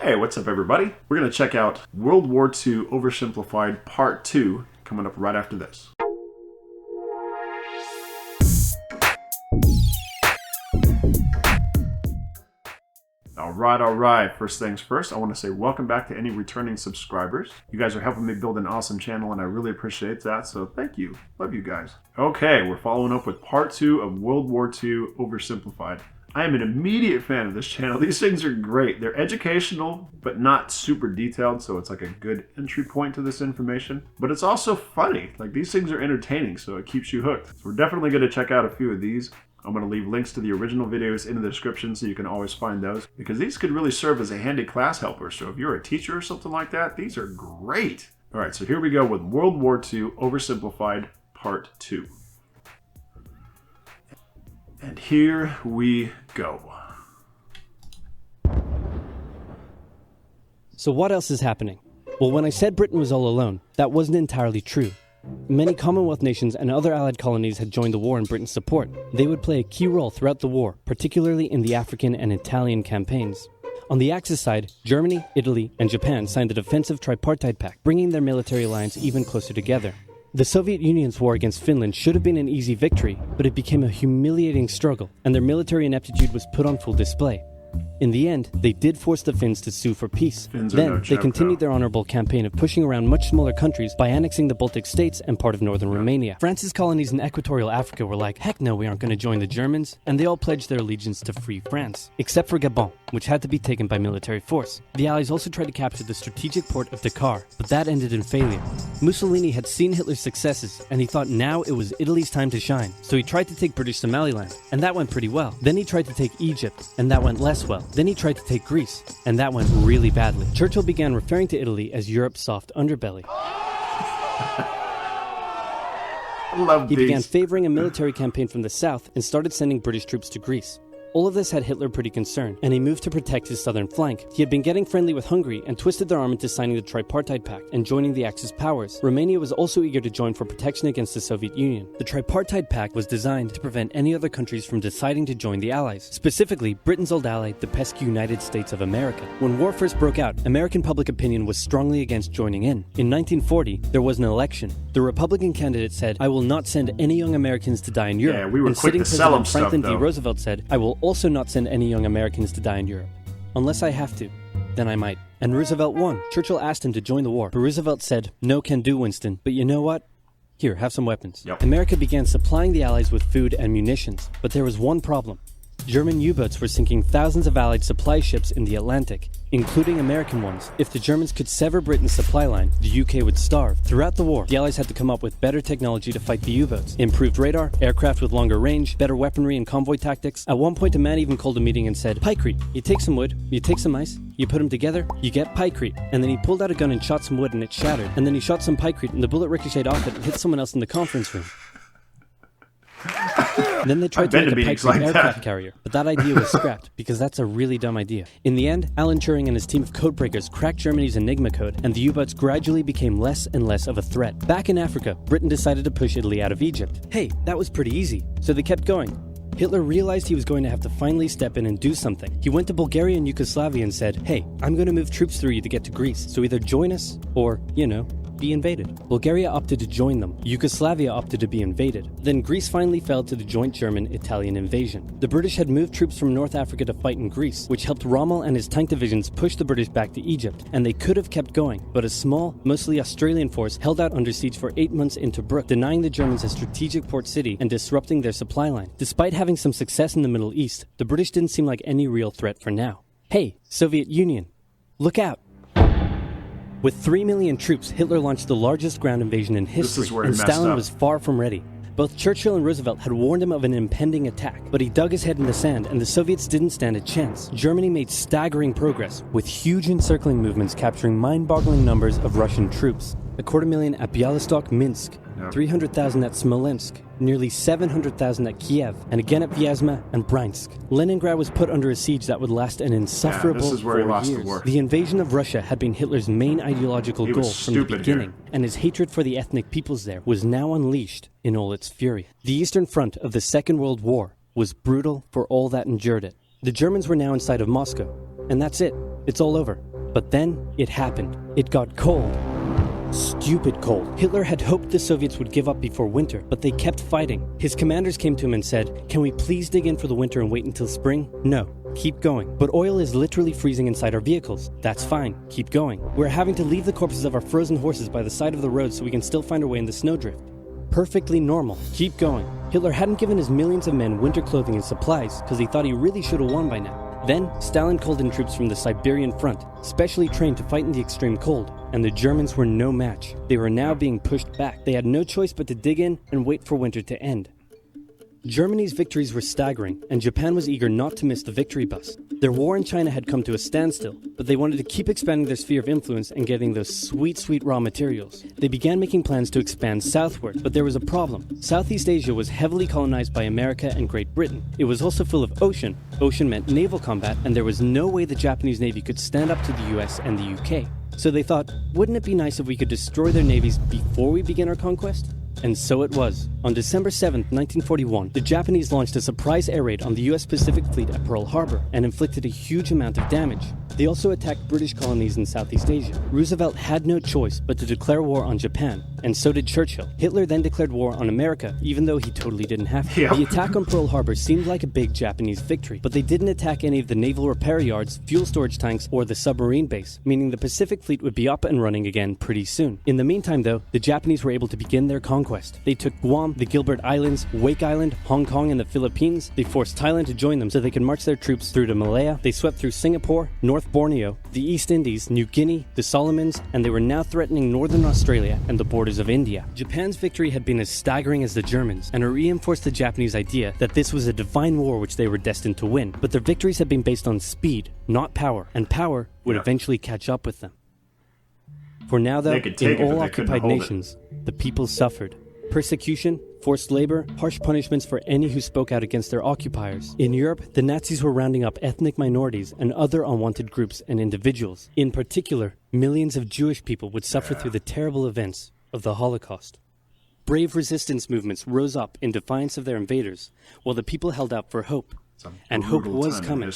Hey, what's up everybody? We're going to check out World War II Oversimplified Part 2 coming up right after this. Alright. First things first, I want to say welcome back to any returning subscribers. You guys are helping me build an awesome channel and I really appreciate that, so thank you. Love you guys. Okay, we're following up with Part 2 of World War II Oversimplified. I am an immediate fan of this channel. These things are great. They're educational, but not super detailed, so it's like a good entry point to this information. But it's also funny. Like, these things are entertaining, so it keeps you hooked. So we're definitely going to check out a few of these. I'm going to leave links to the original videos in the description so you can always find those, because these could really serve as a handy class helper. So if you're a teacher or something like that, these are great. All right, so here we go with World War II Oversimplified Part 2. And here we go. So what else is happening? Well, when I said Britain was all alone, that wasn't entirely true. Many Commonwealth nations and other Allied colonies had joined the war in Britain's support. They would play a key role throughout the war, particularly in the African and Italian campaigns. On the Axis side, Germany, Italy, and Japan signed the defensive tripartite pact, bringing their military alliance even closer together. The Soviet Union's war against Finland should have been an easy victory, but it became a humiliating struggle, and their military ineptitude was put on full display. In the end, they did force the Finns to sue for peace. Then, they continued their honorable campaign of pushing around much smaller countries by annexing the Baltic states and part of northern Romania. France's colonies in equatorial Africa were like, heck no, we aren't going to join the Germans, and they all pledged their allegiance to free France, except for Gabon, which had to be taken by military force. The Allies also tried to capture the strategic port of Dakar, but that ended in failure. Mussolini had seen Hitler's successes, and he thought now it was Italy's time to shine, so he tried to take British Somaliland, and that went pretty well. Then he tried to take Egypt, and that went less well. Then he tried to take Greece, and that went really badly. Churchill began referring to Italy as Europe's soft underbelly. He began favoring a military campaign from the south and started sending British troops to Greece. All of this had Hitler pretty concerned, and he moved to protect his southern flank. He had been getting friendly with Hungary and twisted their arm into signing the Tripartite Pact and joining the Axis powers. Romania was also eager to join for protection against the Soviet Union. The Tripartite Pact was designed to prevent any other countries from deciding to join the Allies, specifically Britain's old ally, the pesky United States of America. When war first broke out, American public opinion was strongly against joining in. In 1940, there was an election. The Republican candidate said, "I will not send any young Americans to die in Europe." Yeah, we were quick to sell them stuff, Franklin D. though. Roosevelt said, "I will also not send any young Americans to die in Europe. Unless I have to, then I might." And Roosevelt won. Churchill asked him to join the war, but Roosevelt said, "No can do, Winston, but you know what? Here, have some weapons." Yep. America began supplying the Allies with food and munitions, but there was one problem. German U-boats were sinking thousands of Allied supply ships in the Atlantic, including American ones. If the Germans could sever Britain's supply line, the UK would starve. Throughout the war, the Allies had to come up with better technology to fight the U-boats. Improved radar, aircraft with longer range, better weaponry and convoy tactics. At one point, a man even called a meeting and said, "Pykrete. You take some wood, you take some ice, you put them together, you get pykrete." And then he pulled out a gun and shot some wood and it shattered. And then he shot some pykrete and the bullet ricocheted off it and hit someone else in the conference room. Then they tried to make a pykrete aircraft carrier, but that idea was scrapped because that's a really dumb idea. In the end, Alan Turing and his team of codebreakers cracked Germany's Enigma code, and the U-boats gradually became less and less of a threat. Back in Africa, Britain decided to push Italy out of Egypt. Hey, that was pretty easy, so they kept going. Hitler realized he was going to have to finally step in and do something. He went to Bulgaria and Yugoslavia and said, "Hey, I'm going to move troops through you to get to Greece, so either join us or, be invaded." Bulgaria opted to join them. Yugoslavia opted to be invaded. Then Greece finally fell to the joint German-Italian invasion. The British had moved troops from North Africa to fight in Greece, which helped Rommel and his tank divisions push the British back to Egypt, and they could have kept going, but a small, mostly Australian force held out under siege for 8 months in Tobruk, denying the Germans a strategic port city and disrupting their supply line. Despite having some success in the Middle East, the British didn't seem like any real threat for now. Hey, Soviet Union, look out. With 3 million troops, Hitler launched the largest ground invasion in history, and Stalin was far from ready. Both Churchill and Roosevelt had warned him of an impending attack, but he dug his head in the sand and the Soviets didn't stand a chance. Germany made staggering progress, with huge encircling movements capturing mind-boggling numbers of Russian troops. 250,000 at Bialystok, Minsk, 300,000 at Smolensk, nearly 700,000 at Kiev, and again at Vyazma and Bryansk. Leningrad was put under a siege that would last an insufferable 4 years. The invasion of Russia had been Hitler's main ideological goal from the beginning, and his hatred for the ethnic peoples there was now unleashed in all its fury. The Eastern Front of the Second World War was brutal for all that endured it. The Germans were now inside of Moscow, and that's it. It's all over. But then it happened. It got cold. Stupid cold. Hitler had hoped the Soviets would give up before winter, but they kept fighting. His commanders came to him and said, "Can we please dig in for the winter and wait until spring?" "No. Keep going." "But oil is literally freezing inside our vehicles." "That's fine. Keep going." "We're having to leave the corpses of our frozen horses by the side of the road so we can still find our way in the snowdrift." "Perfectly normal. Keep going." Hitler hadn't given his millions of men winter clothing and supplies because he thought he really should have won by now. Then, Stalin called in troops from the Siberian front, specially trained to fight in the extreme cold, and the Germans were no match. They were now being pushed back. They had no choice but to dig in and wait for winter to end. Germany's victories were staggering, and Japan was eager not to miss the victory bus. Their war in China had come to a standstill, but they wanted to keep expanding their sphere of influence and getting those sweet, sweet raw materials. They began making plans to expand southward, but there was a problem. Southeast Asia was heavily colonized by America and Great Britain. It was also full of ocean. Ocean meant naval combat, and there was no way the Japanese Navy could stand up to the US and the UK. So they thought, wouldn't it be nice if we could destroy their navies before we begin our conquest? And so it was. On December 7, 1941, the Japanese launched a surprise air raid on the US Pacific Fleet at Pearl Harbor and inflicted a huge amount of damage. They also attacked British colonies in Southeast Asia. Roosevelt had no choice but to declare war on Japan, and so did Churchill. Hitler then declared war on America, even though he totally didn't have to. The attack on Pearl Harbor seemed like a big Japanese victory, but they didn't attack any of the naval repair yards, fuel storage tanks, or the submarine base, meaning the Pacific Fleet would be up and running again pretty soon. In the meantime, though, the Japanese were able to begin their conquest. They took Guam, the Gilbert Islands, Wake Island, Hong Kong, and the Philippines. They forced Thailand to join them so they could march their troops through to Malaya. They swept through Singapore, North Borneo, the East Indies, New Guinea, the Solomons, and they were now threatening northern Australia and the borders of India. Japan's victory had been as staggering as the Germans, and it reinforced the Japanese idea that this was a divine war which they were destined to win. But their victories had been based on speed, not power, and power would eventually catch up with them. For now, though, in all occupied nations, the people suffered. Persecution, forced labor, harsh punishments for any who spoke out against their occupiers. In Europe, the Nazis were rounding up ethnic minorities and other unwanted groups and individuals. In particular, millions of Jewish people would suffer through the terrible events of the Holocaust. Brave resistance movements rose up in defiance of their invaders, while the people held out for hope. And hope was coming.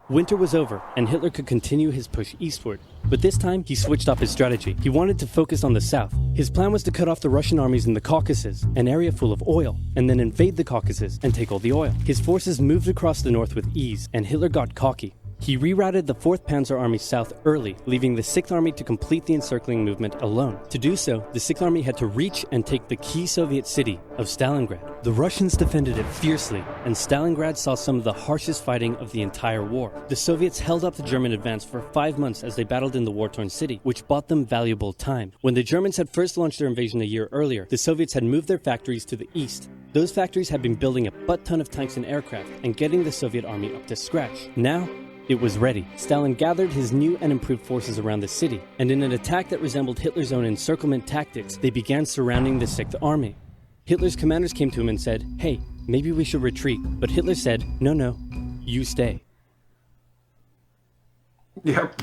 Winter was over, and Hitler could continue his push eastward. But this time, he switched up his strategy. He wanted to focus on the south. His plan was to cut off the Russian armies in the Caucasus, an area full of oil, and then invade the Caucasus and take all the oil. His forces moved across the north with ease, and Hitler got cocky. He rerouted the 4th Panzer Army south early, leaving the 6th Army to complete the encircling movement alone. To do so, the 6th Army had to reach and take the key Soviet city of Stalingrad. The Russians defended it fiercely, and Stalingrad saw some of the harshest fighting of the entire war. The Soviets held up the German advance for 5 months as they battled in the war-torn city, which bought them valuable time. When the Germans had first launched their invasion a year earlier, the Soviets had moved their factories to the east. Those factories had been building a butt-ton of tanks and aircraft and getting the Soviet army up to scratch. Now, it was ready. Stalin gathered his new and improved forces around the city, and in an attack that resembled Hitler's own encirclement tactics, they began surrounding the 6th Army. Hitler's commanders came to him and said, "Hey, maybe we should retreat." But Hitler said, "No, you stay." Yep.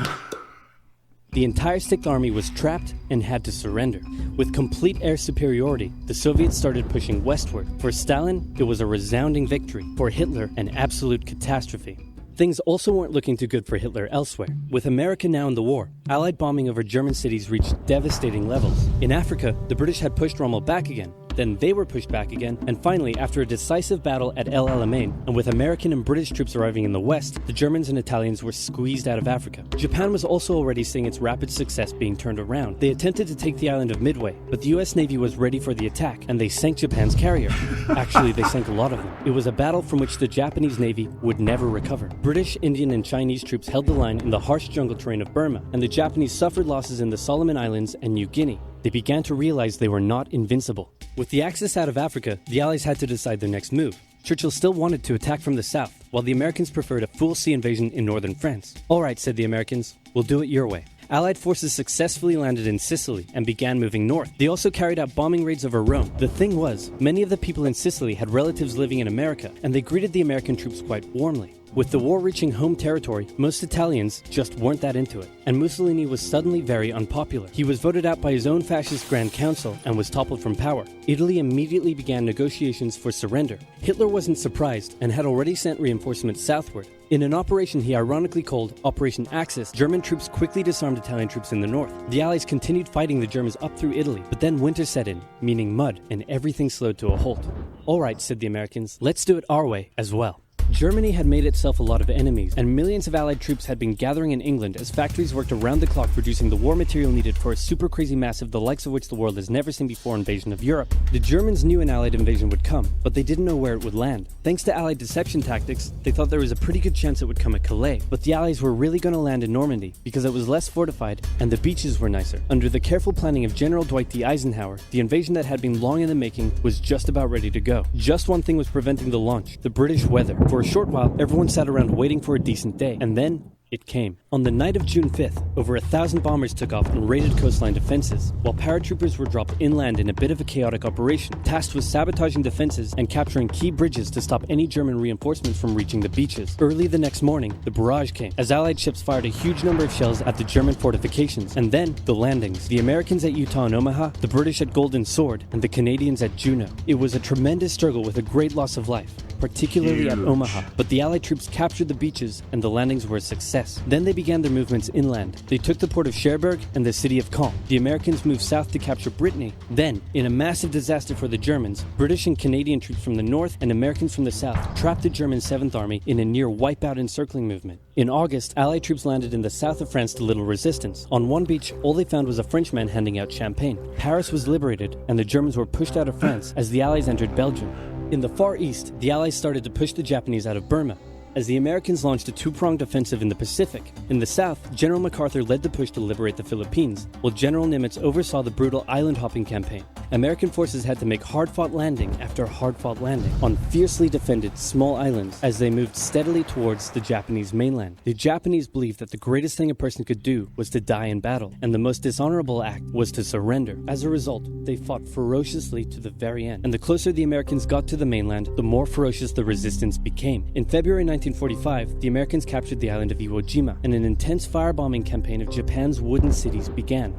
The entire 6th Army was trapped and had to surrender. With complete air superiority, the Soviets started pushing westward. For Stalin, it was a resounding victory. For Hitler, an absolute catastrophe. Things also weren't looking too good for Hitler elsewhere. With America now in the war, Allied bombing over German cities reached devastating levels. In Africa, the British had pushed Rommel back again. Then they were pushed back again, and finally, after a decisive battle at El Alamein, and with American and British troops arriving in the west, the Germans and Italians were squeezed out of Africa. Japan was also already seeing its rapid success being turned around. They attempted to take the island of Midway, but the US Navy was ready for the attack, and they sank Japan's carrier. Actually, they sank a lot of them. It was a battle from which the Japanese Navy would never recover. British, Indian, and Chinese troops held the line in the harsh jungle terrain of Burma, and the Japanese suffered losses in the Solomon Islands and New Guinea. They began to realize they were not invincible. With the Axis out of Africa, the Allies had to decide their next move. Churchill still wanted to attack from the south, while the Americans preferred a full sea invasion in northern France. "All right," said the Americans, "we'll do it your way." Allied forces successfully landed in Sicily and began moving north. They also carried out bombing raids over Rome. The thing was, many of the people in Sicily had relatives living in America, and they greeted the American troops quite warmly. With the war reaching home territory, most Italians just weren't that into it, and Mussolini was suddenly very unpopular. He was voted out by his own fascist Grand Council and was toppled from power. Italy immediately began negotiations for surrender. Hitler wasn't surprised and had already sent reinforcements southward. In an operation he ironically called Operation Axis, German troops quickly disarmed Italian troops in the north. The Allies continued fighting the Germans up through Italy, but then winter set in, meaning mud, and everything slowed to a halt. "All right," said the Americans, "let's do it our way as well." Germany had made itself a lot of enemies, and millions of Allied troops had been gathering in England as factories worked around the clock producing the war material needed for a super crazy massive the likes of which the world has never seen before invasion of Europe. The Germans knew an Allied invasion would come, but they didn't know where it would land. Thanks to Allied deception tactics, they thought there was a pretty good chance it would come at Calais, but the Allies were really going to land in Normandy because it was less fortified and the beaches were nicer. Under the careful planning of General Dwight D. Eisenhower, the invasion that had been long in the making was just about ready to go. Just one thing was preventing the launch: the British weather. For a short while, everyone sat around waiting for a decent day, and then it came. On the night of June 5th, over 1,000 bombers took off and raided coastline defenses, while paratroopers were dropped inland in a bit of a chaotic operation, tasked with sabotaging defenses and capturing key bridges to stop any German reinforcements from reaching the beaches. Early the next morning, the barrage came, as Allied ships fired a huge number of shells at the German fortifications, and then the landings. The Americans at Utah and Omaha, the British at Golden Sword, and the Canadians at Juneau. It was a tremendous struggle with a great loss of life, particularly at Omaha, but the Allied troops captured the beaches and the landings were a success. Then they began their movements inland. They took the port of Cherbourg and the city of Caen. The Americans moved south to capture Brittany. Then, in a massive disaster for the Germans, British and Canadian troops from the north and Americans from the south trapped the German 7th Army in a near wipeout encircling movement. In August, Allied troops landed in the south of France to little resistance. On one beach, all they found was a Frenchman handing out champagne. Paris was liberated, and the Germans were pushed out of France as the Allies entered Belgium. In the Far East, the Allies started to push the Japanese out of Burma, as the Americans launched a two-pronged offensive in the Pacific. In the south, General MacArthur led the push to liberate the Philippines, while General Nimitz oversaw the brutal island-hopping campaign. American forces had to make hard-fought landing after hard-fought landing on fiercely defended small islands as they moved steadily towards the Japanese mainland. The Japanese believed that the greatest thing a person could do was to die in battle, and the most dishonorable act was to surrender. As a result, they fought ferociously to the very end, and the closer the Americans got to the mainland, the more ferocious the resistance became. In February 1945, the Americans captured the island of Iwo Jima, and an intense firebombing campaign of Japan's wooden cities began.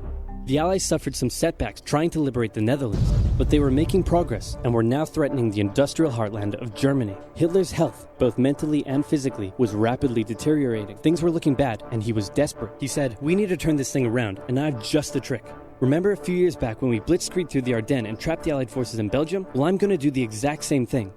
The Allies suffered some setbacks trying to liberate the Netherlands, but they were making progress and were now threatening the industrial heartland of Germany. Hitler's health, both mentally and physically, was rapidly deteriorating. Things were looking bad, and he was desperate. He said, "We need to turn this thing around, and I have just the trick. Remember a few years back when we blitzkrieged through the Ardennes and trapped the Allied forces in Belgium? Well, I'm going to do the exact same thing.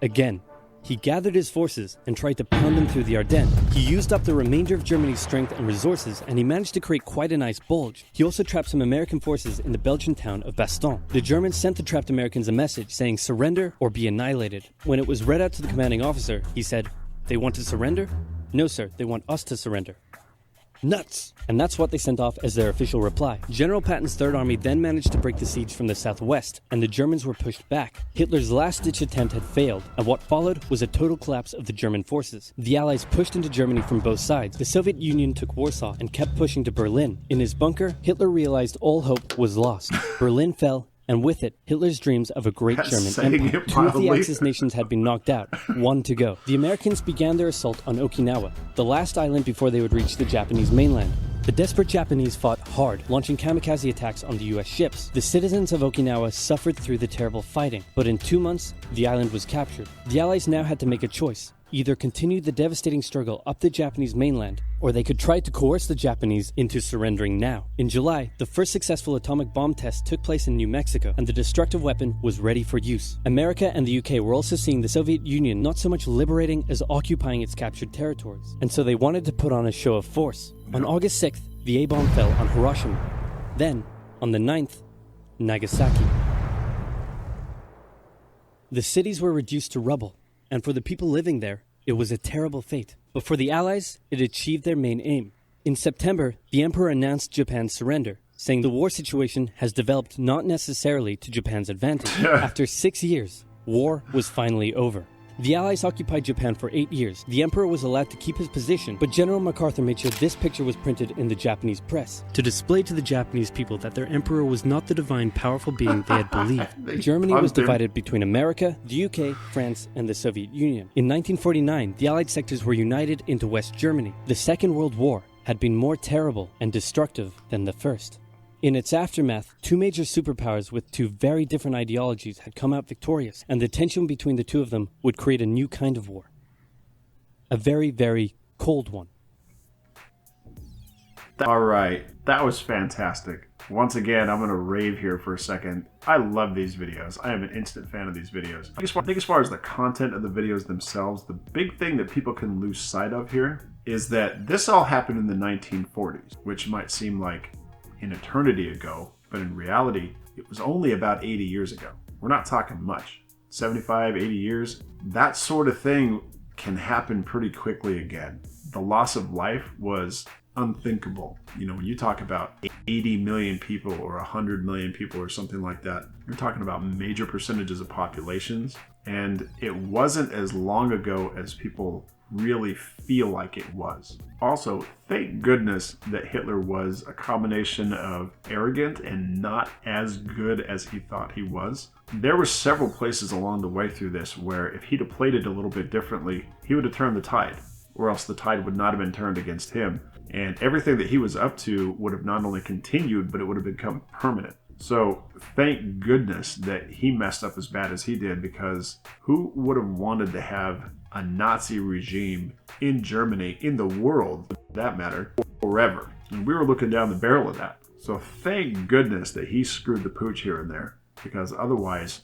Again." He gathered his forces and tried to pound them through the Ardennes. He used up the remainder of Germany's strength and resources, and he managed to create quite a nice bulge. He also trapped some American forces in the Belgian town of Bastogne. The Germans sent the trapped Americans a message saying surrender or be annihilated. When it was read out to the commanding officer, he said, "They want to surrender? No, sir, they want us to surrender." Nuts! And that's what they sent off as their official reply. General Patton's Third Army then managed to break the siege from the southwest, and the Germans were pushed back. Hitler's last-ditch attempt had failed, and what followed was a total collapse of the German forces. The Allies pushed into Germany from both sides. The Soviet Union took Warsaw and kept pushing to Berlin. In his bunker, Hitler realized all hope was lost. Berlin fell, and with it, Hitler's dreams of a great German empire. Two of the Axis nations had been knocked out, one to go. The Americans began their assault on Okinawa, the last island before they would reach the Japanese mainland. The desperate Japanese fought hard, launching kamikaze attacks on the US ships. The citizens of Okinawa suffered through the terrible fighting, but in 2 months, the island was captured. The Allies now had to make a choice. Either continue the devastating struggle up the Japanese mainland, or they could try to coerce the Japanese into surrendering now. In July, the first successful atomic bomb test took place in New Mexico, and the destructive weapon was ready for use. America and the UK were also seeing the Soviet Union not so much liberating as occupying its captured territories, and so they wanted to put on a show of force. On August 6th, the A-bomb fell on Hiroshima. Then, on the 9th, Nagasaki. The cities were reduced to rubble, and for the people living there, it was a terrible fate. But for the Allies, it achieved their main aim. In September, the Emperor announced Japan's surrender, saying the war situation has developed not necessarily to Japan's advantage. After 6 years, war was finally over. The Allies occupied Japan for 8 years. The Emperor was allowed to keep his position, but General MacArthur made sure this picture was printed in the Japanese press to display to the Japanese people that their Emperor was not the divine, powerful being they had believed. Germany was divided between America, the UK, France, and the Soviet Union. In 1949, the Allied sectors were united into West Germany. The Second World War had been more terrible and destructive than the first. In its aftermath, two major superpowers with two very different ideologies had come out victorious, and the tension between the two of them would create a new kind of war. A very, very cold one. All right, that was fantastic. Once again, I'm going to rave here for a second. I love these videos. I am an instant fan of these videos. I think as far as the content of the videos themselves, the big thing that people can lose sight of here is that this all happened in the 1940s, which might seem like an eternity ago, but in reality, it was only about 80 years ago. We're not talking much. 75, 80 years, that sort of thing can happen pretty quickly again. The loss of life was unthinkable. You know, when you talk about 80 million people or 100 million people or something like that, you're talking about major percentages of populations, and it wasn't as long ago as people really feel like it was. Also, thank goodness that Hitler was a combination of arrogant and not as good as he thought he was. There were several places along the way through this where if he'd have played it a little bit differently, he would have turned the tide, or else the tide would not have been turned against him. And everything that he was up to would have not only continued, but it would have become permanent. So thank goodness that he messed up as bad as he did, because who would have wanted to have a Nazi regime in Germany, in the world, for that matter, forever? And we were looking down the barrel of that. So thank goodness that he screwed the pooch here and there, because otherwise,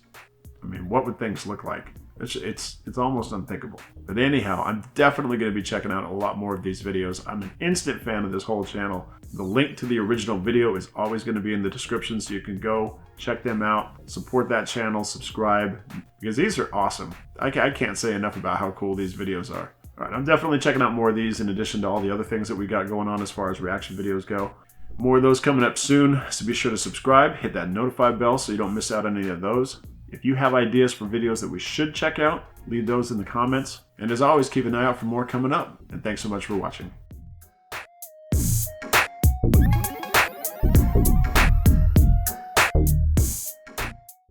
I mean, what would things look like? It's almost unthinkable. But anyhow, I'm definitely going to be checking out a lot more of these videos. I'm an instant fan of this whole channel. The link to the original video is always going to be in the description, so you can go check them out, support that channel, subscribe, because these are awesome. I can't say enough about how cool these videos are. All right, I'm definitely checking out more of these in addition to all the other things that we got going on as far as reaction videos go. More of those coming up soon, so be sure to subscribe, hit that notify bell so you don't miss out on any of those. If you have ideas for videos that we should check out, leave those in the comments. And as always, keep an eye out for more coming up. And thanks so much for watching.